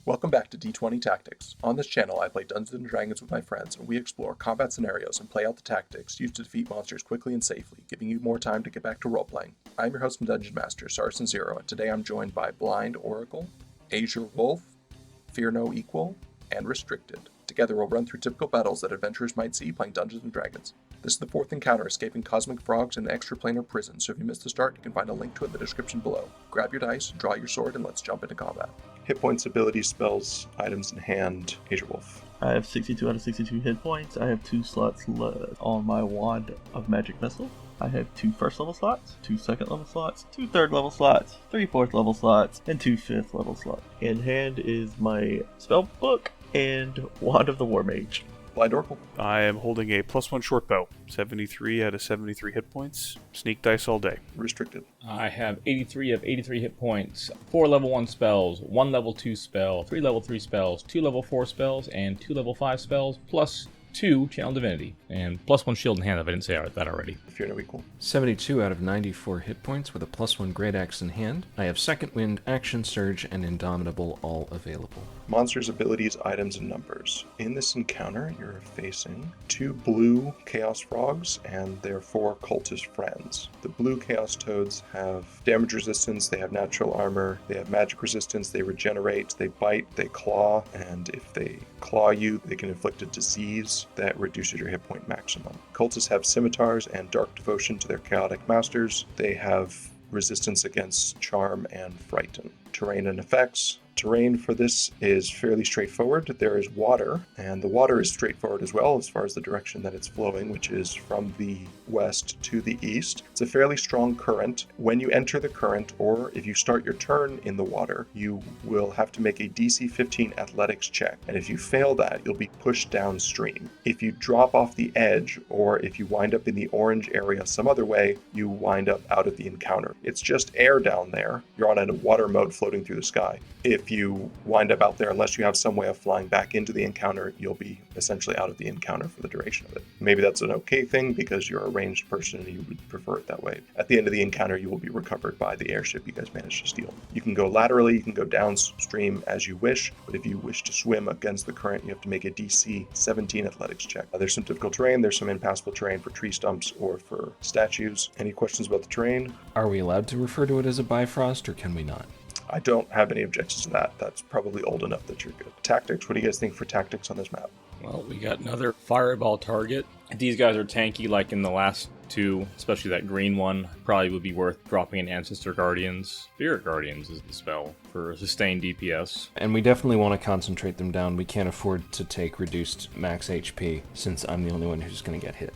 Welcome back to D20 Tactics. On this channel, I play Dungeons & Dragons with my friends, and we explore combat scenarios and play out the tactics used to defeat monsters quickly and safely, giving you more time to get back to roleplaying. I'm your host and Dungeon Master, Sarson Zero, and today I'm joined by BlindOracle, AzureWolf, Fear No Equal, and Restricted. Together we'll run through typical battles that adventurers might see playing Dungeons & Dragons. This is the fourth encounter, escaping cosmic frogs in an extraplanar prison, so if you missed the start, you can find a link to it in the description below. Grab your dice, draw your sword, and let's jump into combat. Hit points, abilities, spells, items in hand, AzureWolf. I have 62 out of 62 hit points. I have 2 slots left on my Wand of Magic Missile. I have 2 first level slots, 2 second level slots, 2 third level slots, 3 fourth level slots, and 2 fifth level slots. In hand is my spell book and Wand of the War Mage. BlindOracle. I am holding a +1 short bow. 73 out of 73 hit points. Sneak dice all day. Restricted. I have 83 of 83 hit points, 4 level 1 spells, 1 level 2 spell, 3 level 3 spells, 2 level 4 spells, and 2 level 5 spells, plus 2 Channel Divinity, and +1 shield in hand if I didn't say that already. Fear No Equal. 72 out of 94 hit points with a +1 Great Axe in hand. I have Second Wind, Action Surge, and Indomitable all available. Monsters, abilities, items, and numbers. In this encounter, you're facing 2 blue Chaos Frogs and their 4 cultist friends. The blue Chaos Toads have damage resistance, they have natural armor, they have magic resistance, they regenerate, they bite, they claw, and if they claw you, they can inflict a disease that reduces your hit point maximum. Cultists have scimitars and dark devotion to their chaotic masters. They have resistance against charm and frighten. Terrain and effects. Terrain for this is fairly straightforward. There is water, and the water is straightforward as well as far as the direction that it's flowing, which is from the west to the east. It's a fairly strong current. When you enter the current, or if you start your turn in the water, you will have to make a DC 15 athletics check, and if you fail that, you'll be pushed downstream. If you drop off the edge, or if you wind up in the orange area some other way, you wind up out of the encounter. It's just air down there. You're on a water mode floating through the sky. If you wind up out there, unless you have some way of flying back into the encounter, you'll be essentially out of the encounter for the duration of it. Maybe that's an okay thing because you're a ranged person and you would prefer it that way. At the end of the encounter, you will be recovered by the airship you guys managed to steal. You can go laterally, you can go downstream as you wish, but if you wish to swim against the current, you have to make a DC 17 athletics check. There's some difficult terrain, there's some impassable terrain for tree stumps or for statues. Any questions about the terrain? Are we allowed to refer to it as a Bifrost, or can we not? I don't have any objections to that. That's probably old enough that you're good. Tactics, what do you guys think for tactics on this map? Well, we got another fireball target. If these guys are tanky like in the last 2, especially that green one, probably would be worth dropping in Ancestor Guardians. Spirit Guardians is the spell for sustained DPS. And we definitely want to concentrate them down. We can't afford to take reduced max HP, since I'm the only one who's going to get hit.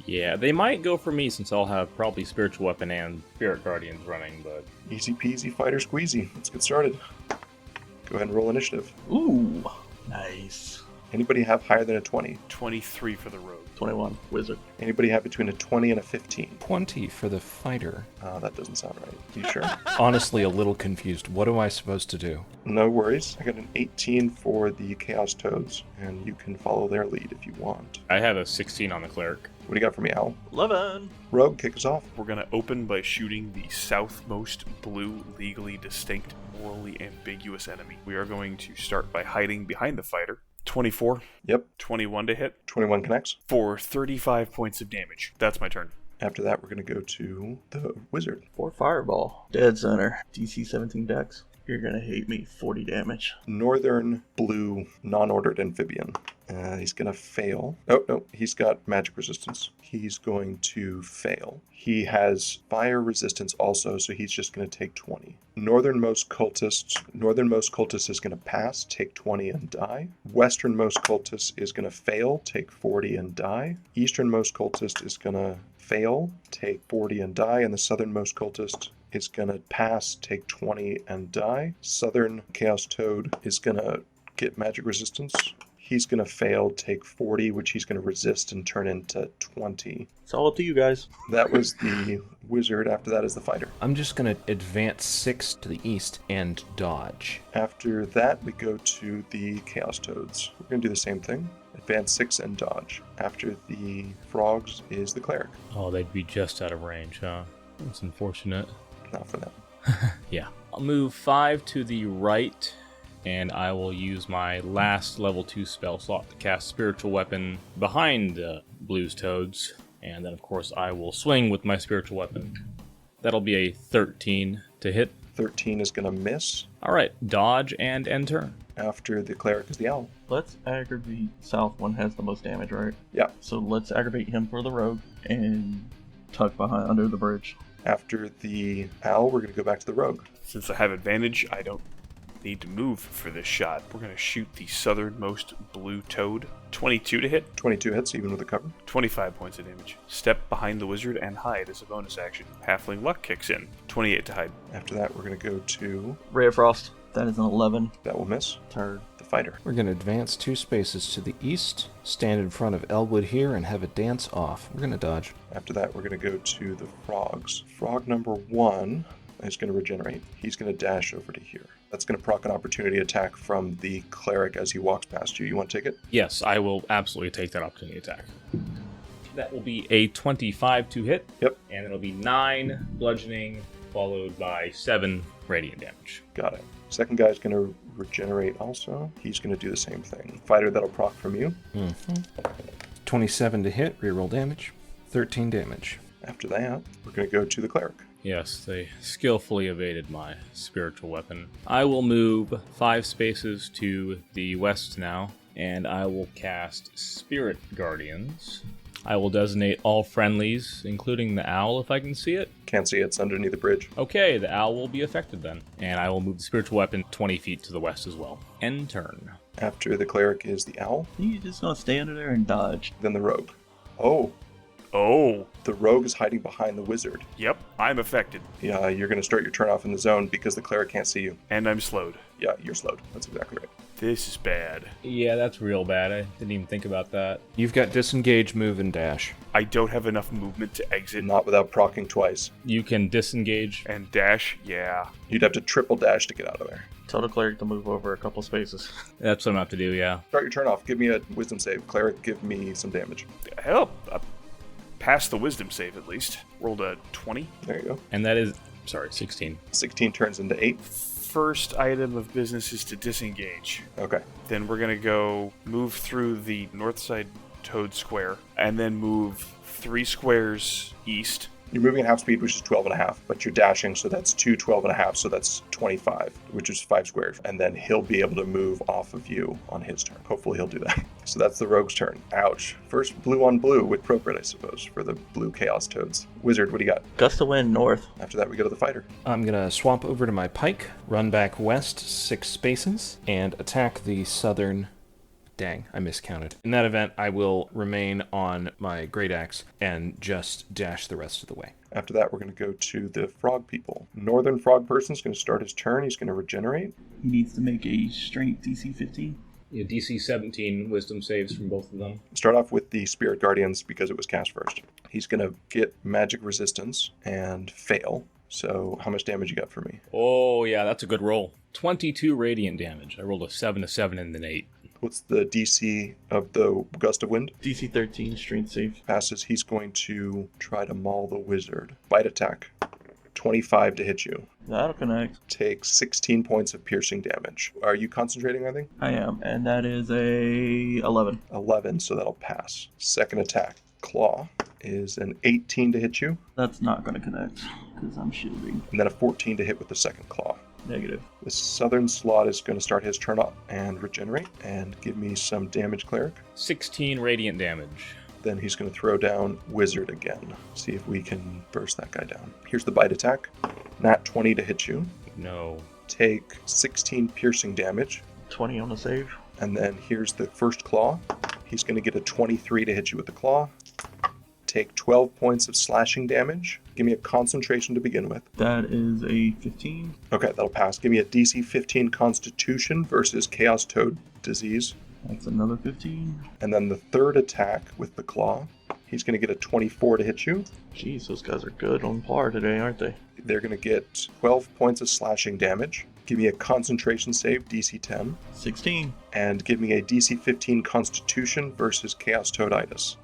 Yeah, they might go for me since I'll have probably Spiritual Weapon and Spirit Guardians running, but... Easy peasy fighter squeezy. Let's get started. Go ahead and roll initiative. Ooh, nice. Anybody have higher than a 20? 23 for the rogue. 21, Wizard. Anybody have between a 20 and a 15? 20 for the fighter. That doesn't sound right. You sure? Honestly, a little confused. What am I supposed to do? No worries. I got an 18 for the Chaos Toads, and you can follow their lead if you want. I have a 16 on the Cleric. What do you got for me, Al? 11. Rogue, kick us off. We're going to open by shooting the southmost blue, legally distinct, morally ambiguous enemy. We are going to start by hiding behind the fighter. 24. Yep. 21 to hit. 21 connects. For 35 points of damage. That's my turn. After that, we're going to go to the Wizard. 4 fireball. Dead center. DC 17 dex. You're gonna hate me. 40 damage. Northern blue non-ordered amphibian. He's gonna fail. Oh, no, he's got magic resistance. He's going to fail. He has fire resistance also, so he's just gonna take 20. Northernmost cultist is gonna pass, take 20 and die. Westernmost cultist is gonna fail, take 40 and die. Easternmost cultist is gonna fail, take 40 and die, and the southernmost cultist is gonna pass, take 20 and die. Southern Chaos Toad is gonna get magic resistance. He's gonna fail, take 40, which he's gonna resist and turn into 20. It's all up to you guys. That was the Wizard. After that is the fighter. I'm just going to advance 6 to the east and dodge. After that, we go to the Chaos Toads. We're gonna do the same thing. Advance 6 and dodge. After the frogs is the Cleric. Oh, they'd be just out of range, huh? That's unfortunate. Not for them. Yeah. I'll move 5 to the right and I will use my last level 2 spell slot to cast Spiritual Weapon behind Blue's Toads. And then, of course, I will swing with my Spiritual Weapon. That'll be a 13 to hit. 13 is going to miss. All right, dodge and end turn. After the cleric is the owl. Let's aggravate South one has the most damage, right? Yeah. So let's aggravate him for the rogue and tuck behind under the bridge. After the owl, we're going to go back to the rogue. Since I have advantage, I don't need to move for this shot. We're going to shoot the southernmost blue toad. 22 to hit. 22 hits, even with the cover. 25 points of damage. Step behind the wizard and hide as a bonus action. Halfling luck kicks in. 28 to hide. After that, we're going to go to... Ray of Frost. That is an 11. That will miss. Turd. The fighter. We're going to advance 2 spaces to the east, stand in front of Elwood here, and have a dance off. We're going to dodge. After that, we're going to go to the frogs. Frog number 1 is going to regenerate. He's going to dash over to here. That's going to proc an opportunity attack from the cleric as he walks past you. You want to take it? Yes, I will absolutely take that opportunity attack. That will be a 25 to hit. Yep. And it'll be 9 bludgeoning, followed by 7 radiant damage. Got it. Second guy's going to regenerate also. He's going to do the same thing. Fighter, that'll proc from you. 27 to hit, reroll damage. 13 damage. After that, we're going to go to the cleric. Yes, they skillfully evaded my spiritual weapon. I will move 5 spaces to the west now, and I will cast Spirit Guardians. I will designate all friendlies, including the owl if I can see it. Can't see it. It's underneath the bridge. Okay, the owl will be affected then. And I will move the spiritual weapon 20 feet to the west as well. End turn. After the cleric is the owl, You just gonna stay under there and dodge. then the rogue. Oh, Oh, the rogue is hiding behind the wizard. yep, I'm affected. Yeah, you're going to start your turn off in the zone because the cleric can't see you. And I'm slowed. Yeah, you're slowed. That's exactly right. This is bad. Yeah, that's real bad. I didn't even think about that. You've got disengage, move, and dash. I don't have enough movement to exit Not without procking twice. You can disengage. and dash. Yeah. You'd have to triple dash to get out of there. Tell the cleric to move over a couple spaces. That's what I'm going to have to do, yeah. Start your turn off. Give me a wisdom save. Cleric, give me some damage. Help. Passed the wisdom save at least. Rolled a 20. There you go. And that is, 16. 16 turns into 8. First item of business is to disengage. Okay. Then we're going to go move through the north side toad square and then move 3 squares east. You're moving at half speed, which is 12 and a half, but you're dashing, so that's 2 12 and a half, so that's 25, which is 5 squares. And then he'll be able to move off of you on his turn. Hopefully he'll do that. So that's the rogue's turn. Ouch. First blue on blue with appropriate, I suppose, for the blue chaos toads. Wizard, what do you got? Gust of wind north. After that, we go to the fighter. I'm going to swap over to my pike, run back west 6 spaces, and attack the southern... Dang, I miscounted. In that event, I will remain on my great axe and just dash the rest of the way. After that, we're going to go to the frog people. Northern frog person's going to start his turn. He's going to regenerate. He needs to make a strength DC 15. Yeah, DC 17 wisdom saves from both of them. Start off with the Spirit Guardians because it was cast first. He's going to get magic resistance and fail. So how much damage you got for me? Oh, yeah, that's a good roll. 22 radiant damage. I rolled a 7, a 7, and an 8. What's the DC of the Gust of Wind? DC 13 strength save. Passes. He's going to try to maul the wizard. Bite attack. 25 to hit you. That'll connect. Take 16 points of piercing damage. Are you concentrating, I think? I am, and that is a 11. 11, so that'll pass. Second attack. Claw is an 18 to hit you, That's not going to connect because I'm shielding. and then a 14 to hit with the second claw. Negative. The southern slot is going to start his turn up and regenerate and give me some damage, cleric. 16 radiant damage. Then he's going to throw down wizard again. See if we can burst that guy down. Here's the bite attack. Nat 20 to hit you. No. Take 16 piercing damage. 20 on the save. And then here's the first claw. He's going to get a 23 to hit you with the claw. Take 12 points of slashing damage. Give me a concentration to begin with. That is a 15. Okay, that'll pass. Give me a DC 15 Constitution versus Chaos Toad Disease. That's another 15. And then the third attack with the claw. He's going to get a 24 to hit you. Jeez, those guys are good on par today, aren't they? They're going to get 12 points of slashing damage. Give me a concentration save, DC 10. 16. And give me a DC 15 Constitution versus Chaos Toaditis.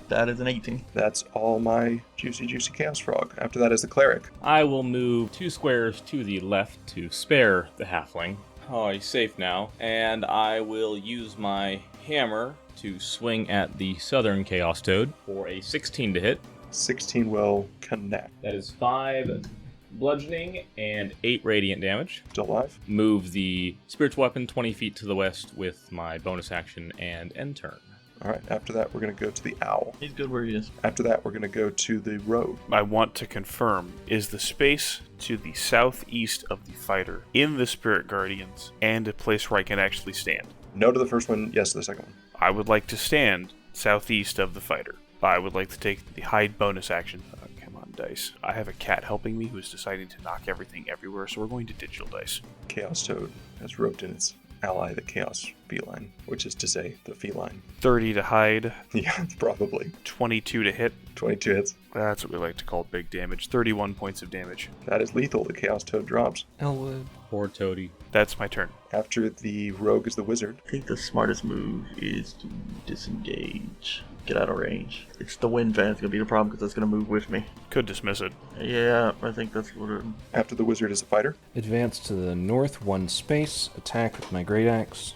That is an 18. That's all my juicy chaos frog. After that is the cleric. I will move 2 squares to the left to spare the halfling. Oh, he's safe now. And I will use my hammer to swing at the southern chaos toad for a 16 to hit. 16 will connect. That is 5 bludgeoning and 8 radiant damage. Still alive? Move the spiritual weapon 20 feet to the west with my bonus action and end turn. All right, after that, we're going to go to the owl. He's good where he is. After that, we're going to go to the rogue. I want to confirm, is the space to the southeast of the fighter in the Spirit Guardians and a place where I can actually stand? No to the first one, yes to the second one. I would like to stand southeast of the fighter. I would like to take the hide bonus action. Come on, dice. I have a cat helping me who's deciding to knock everything everywhere, so we're going to digital dice. Chaos Toad has roped in its ally, the Chaos Feline, which is to say, the feline. 30 to hide, Yeah, probably. 22 to hit. 22 hits. That's what we like to call big damage. 31 points of damage. That is lethal. The Chaos Toad drops. Elwood. Poor Toady. That's my turn. After the rogue is the wizard. I think the smartest move is to disengage. Get out of range. It's the wind fan that's going to be the problem because that's going to move with me. Could dismiss it. Yeah, I think that's what it... After the wizard is the fighter. Advance to the north 1 space. Attack with my great axe.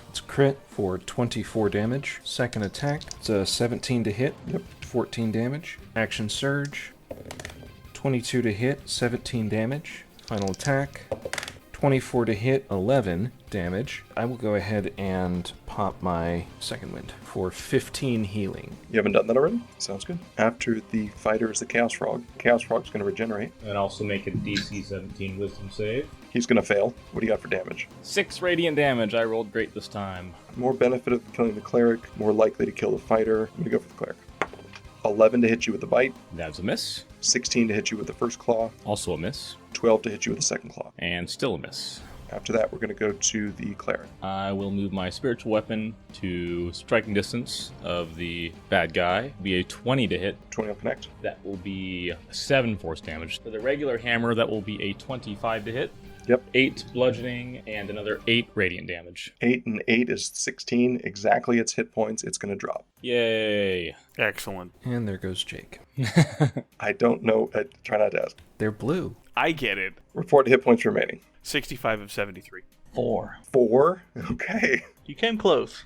It's crit for 24 damage. Second attack. It's a 17 to hit. Yep. 14 damage. Action surge. 22 to hit. 17 damage. Final attack. 24 to hit, 11 damage. I will go ahead and pop my second wind for 15 healing. You haven't done that already? Sounds good. After the fighter is the Chaos Frog. Chaos Frog's going to regenerate. And also make a DC 17 wisdom save. He's going to fail. What do you got for damage? 6 radiant damage. I rolled great this time. More benefit of killing the cleric, more likely to kill the fighter. I'm going to go for the cleric. 11 to hit you with the bite. That's a miss. 16 to hit you with the first claw. Also a miss. 12 to hit you with the second claw. And still a miss. After that, we're going to go to the cleric. I will move my spiritual weapon to striking distance of the bad guy. Be a 20 to hit. 20 will connect. That will be 7 force damage. For the regular hammer, that will be a 25 to hit. Yep. 8 bludgeoning and another 8 radiant damage. 8 and 8 is 16. Exactly its hit points. It's going to drop. Yay. Excellent. And there goes Jake. I don't know. Try not to ask. They're blue. I get it. Report hit points remaining. 65 of 73. 4. 4? Okay. You came close.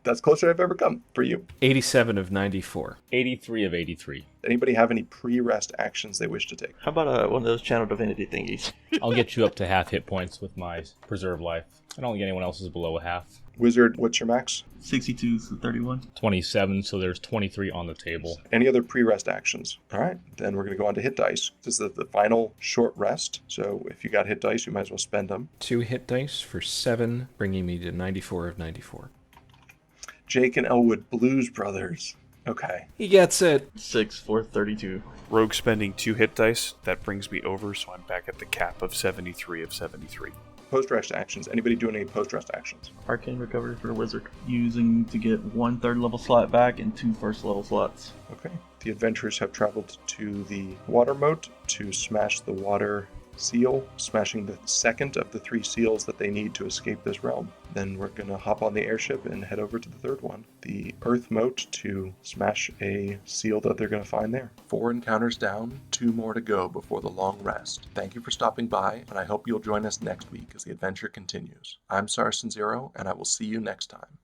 That's closer I've ever come for you. 87 of 94. 83 of 83. Anybody have any pre-rest actions they wish to take? How about one of those channel divinity thingies? I'll get you up to half hit points with my preserve life. I don't think anyone else is below a half. Wizard, what's your max? 62 to 31. 27, so there's 23 on the table. Any other pre-rest actions? All right, then we're going to go on to hit dice. This is the final short rest, so if you got hit dice, you might as well spend them. 2 hit dice for 7, bringing me to 94 of 94. Jake and Elwood, Blues Brothers. Okay. He gets it. 6 for 32. Rogue spending 2 hit dice. That brings me over, so I'm back at the cap of 73 of 73. Post-rest actions. Anybody doing any post-rest actions? Arcane recovery for a wizard. Using to get 1 third level slot back and 2 first level slots. Okay. The adventurers have traveled to the water moat to smash the water seal, smashing the second of the 3 seals that they need to escape this realm. Then we're going to hop on the airship and head over to the third one, the Earth Moat, to smash a seal that they're going to find there. 4 encounters down, 2 more to go before the long rest. Thank you for stopping by, and I hope you'll join us next week as the adventure continues. I'm Saracen Zero, and I will see you next time.